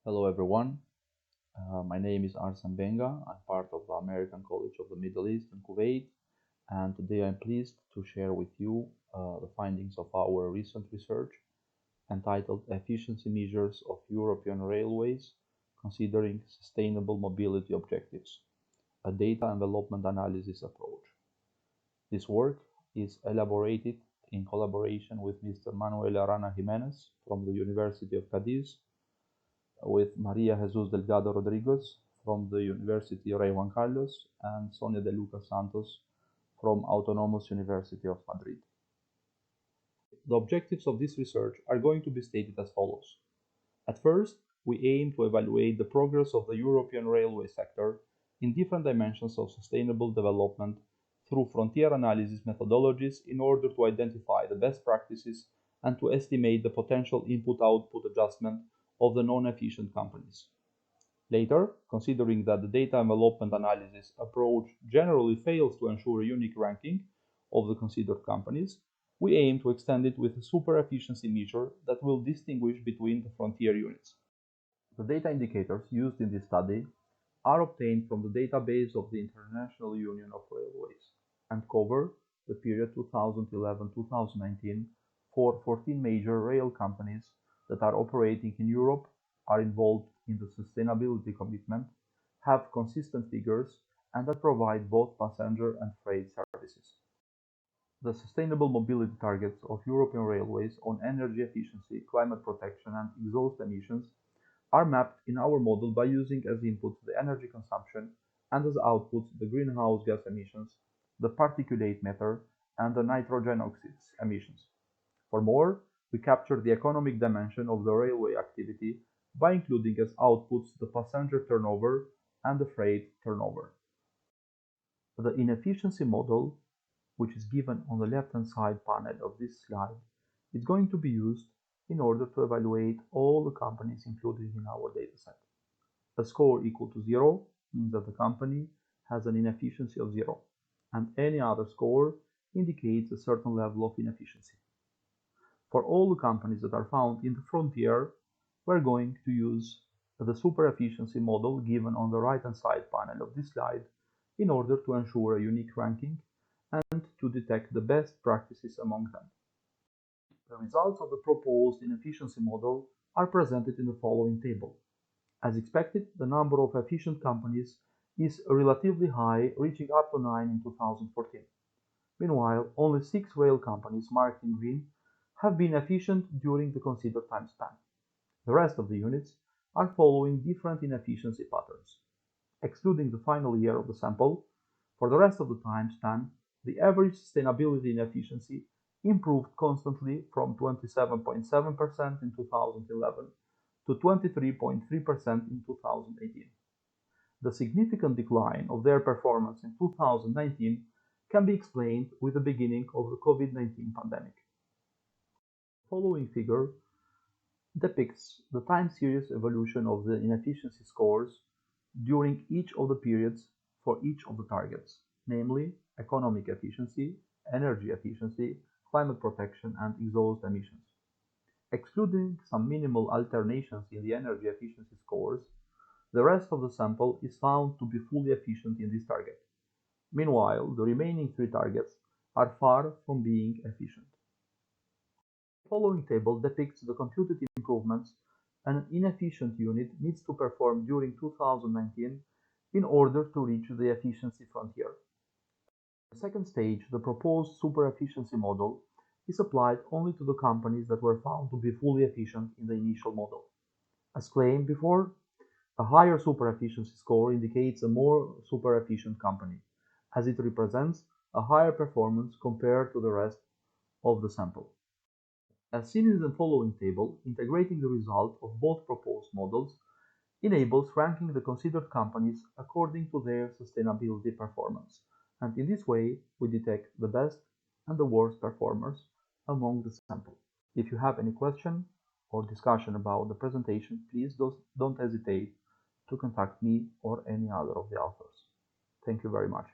Hello everyone, my name is Arsen Benga. I'm part of the American College of the Middle East in Kuwait, and today I'm pleased to share with you the findings of our recent research entitled Efficiency Measures of European Railways Considering Sustainable Mobility Objectives, a Data Envelopment Analysis Approach. This work is elaborated in collaboration with Mr. Manuel Arana Jimenez from the University of Cadiz, with Maria Jesus Delgado Rodriguez from the University Rey Juan Carlos and Sonia de Lucas Santos from Autonomous University of Madrid. The objectives of this research are going to be stated as follows. At first, we aim to evaluate the progress of the European railway sector in different dimensions of sustainable development through frontier analysis methodologies in order to identify the best practices and to estimate the potential input-output adjustment of the non-efficient companies. Later, considering that the data envelopment analysis approach generally fails to ensure a unique ranking of the considered companies, we aim to extend it with a super efficiency measure that will distinguish between the frontier units. The data indicators used in this study are obtained from the database of the International Union of Railways and cover the period 2011-2019 for 14 major rail companies that are operating in Europe, are involved in the sustainability commitment, have consistent figures, and that provide both passenger and freight services. The sustainable mobility targets of European railways on energy efficiency, climate protection, and exhaust emissions are mapped in our model by using as inputs the energy consumption and as outputs the greenhouse gas emissions, the particulate matter, and the nitrogen oxides emissions. For more, we capture the economic dimension of the railway activity by including as outputs the passenger turnover and the freight turnover. The inefficiency model, which is given on the left-hand side panel of this slide, is going to be used in order to evaluate all the companies included in our dataset. A score equal to 0 means that the company has an inefficiency of 0, and any other score indicates a certain level of inefficiency. For all the companies that are found in the frontier, we're going to use the super efficiency model given on the right-hand side panel of this slide in order to ensure a unique ranking and to detect the best practices among them. The results of the proposed inefficiency model are presented in the following table. As expected, the number of efficient companies is relatively high, reaching up to 9 in 2014. Meanwhile, only 6 rail companies marked in green have been efficient during the considered time span. The rest of the units are following different inefficiency patterns. Excluding the final year of the sample, for the rest of the time span, the average sustainability inefficiency improved constantly from 27.7% in 2011 to 23.3% in 2018. The significant decline of their performance in 2019 can be explained with the beginning of the COVID-19 pandemic. The following figure depicts the time series evolution of the inefficiency scores during each of the periods for each of the targets, namely economic efficiency, energy efficiency, climate protection, and exhaust emissions. Excluding some minimal alternations in the energy efficiency scores, the rest of the sample is found to be fully efficient in this target. Meanwhile, the remaining 3 targets are far from being efficient. The following table depicts the computed improvements an inefficient unit needs to perform during 2019 in order to reach the efficiency frontier. In the second stage, the proposed super efficiency model is applied only to the companies that were found to be fully efficient in the initial model. As claimed before, a higher super efficiency score indicates a more super efficient company, as it represents a higher performance compared to the rest of the sample. As seen in the following table, integrating the result of both proposed models enables ranking the considered companies according to their sustainability performance, and in this way we detect the best and the worst performers among the sample. If you have any question or discussion about the presentation, please don't hesitate to contact me or any other of the authors. Thank you very much.